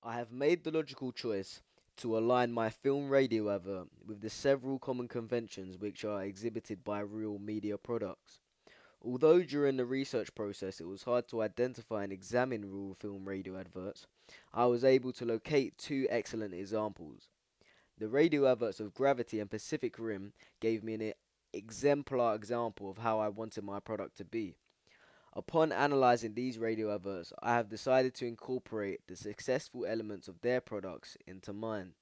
I have made the logical choice to align my film radio advert with the several common conventions which are exhibited by real media products. Although during the research process it was hard to identify and examine real film radio adverts, I was able to locate two excellent examples. The radio adverts of Gravity and Pacific Rim gave me an exemplar example of how I wanted my product to be. Upon analyzing these radio adverts, I have decided to incorporate the successful elements of their products into mine.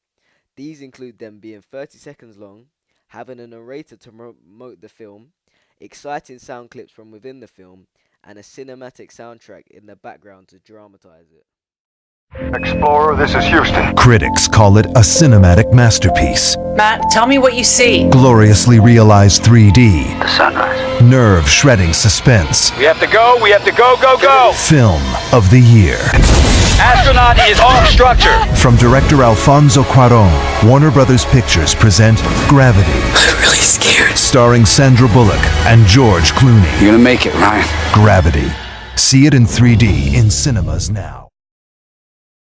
These include them being 30 seconds long, having a narrator to promote the film, exciting sound clips from within the film, and a cinematic soundtrack in the background to dramatize it. Explorer, this is Houston. Critics call it a cinematic masterpiece. Matt, tell me what you see. Gloriously realized 3D. The sunrise. Nerve-shredding suspense. We have to go, go! Film of the year. Astronaut is off structure. From director Alfonso Cuarón, Warner Brothers Pictures present Gravity. I'm really scared. Starring Sandra Bullock and George Clooney. You're gonna make it, Ryan. Gravity. See it in 3D in cinemas now.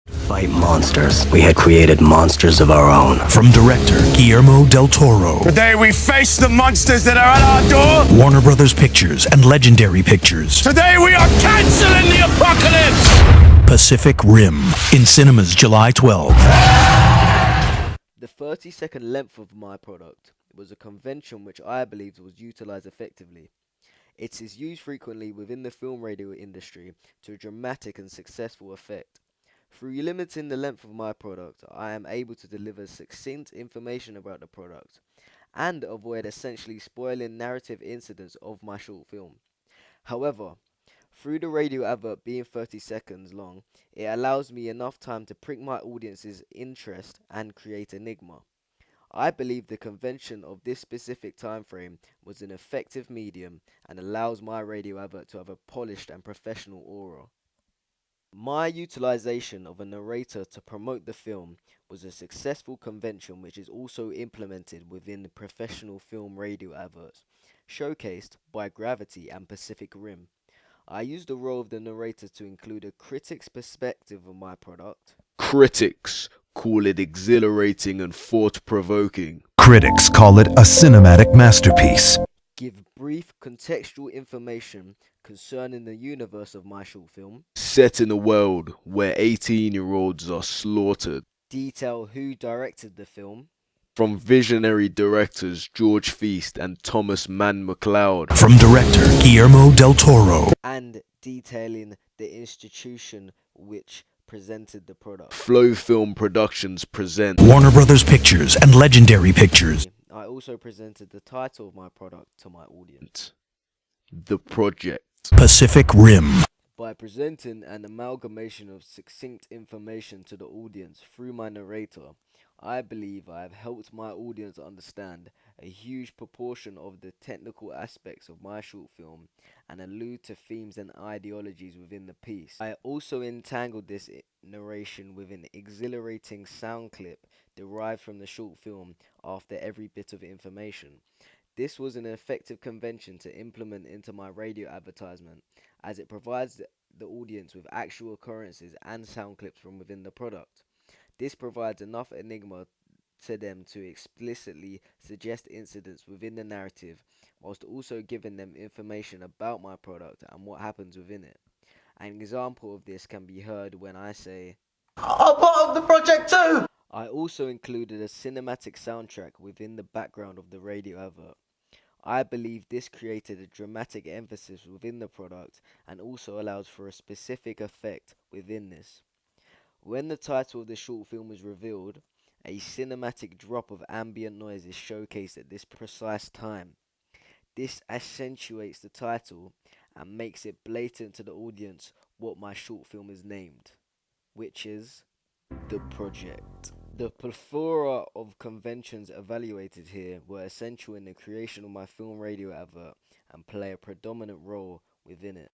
Fight monsters. We had created monsters of our own. From director Guillermo del Toro. Today we face the monsters that are at our door. Warner Brothers Pictures and Legendary Pictures. Today we are canceling the apocalypse. Pacific Rim in cinemas July 12. The 30-second length of my product was a convention which I believed was utilized effectively. It is used frequently within the film radio industry to a dramatic and successful effect. Through limiting the length of my product, I am able to deliver succinct information about the product and avoid essentially spoiling narrative incidents of my short film. However, through the radio advert being 30 seconds long, it allows me enough time to prick my audience's interest and create enigma. I believe the convention of this specific time frame was an effective medium and allows my radio advert to have a polished and professional aura. My utilization of a narrator to promote the film was a successful convention which is also implemented within the professional film radio adverts, showcased by Gravity and Pacific Rim. I used the role of the narrator to include a critic's perspective of my product. Critics call it exhilarating and thought-provoking. Critics call it a cinematic masterpiece. Give brief contextual information concerning the universe of my short film. Set in a world where 18-year-olds are slaughtered. Detail who directed the film. From visionary directors George Feast and Thomas Mann McLeod. From director Guillermo del Toro. And detailing the institution which presented the product. Flow Film Productions present Warner Brothers Pictures and Legendary Pictures. I also presented the title of my product to my audience. The Project. Pacific Rim. By presenting an amalgamation of succinct information to the audience through my narrator, I believe I have helped my audience understand a huge proportion of the technical aspects of my short film and allude to themes and ideologies within the piece. I also entangled this narration with an exhilarating sound clip derived from the short film after every bit of information. This was an effective convention to implement into my radio advertisement, as it provides the audience with actual occurrences and sound clips from within the product. This provides enough enigma to them to explicitly suggest incidents within the narrative, whilst also giving them information about my product and what happens within it. An example of this can be heard when I say, I'm part of the project too! I also included a cinematic soundtrack within the background of the radio advert. I believe this created a dramatic emphasis within the product and also allows for a specific effect within this. When the title of the short film is revealed, a cinematic drop of ambient noise is showcased at this precise time. This accentuates the title and makes it blatant to the audience what my short film is named, which is The Project. The plethora of conventions evaluated here were essential in the creation of my film radio advert and play a predominant role within it.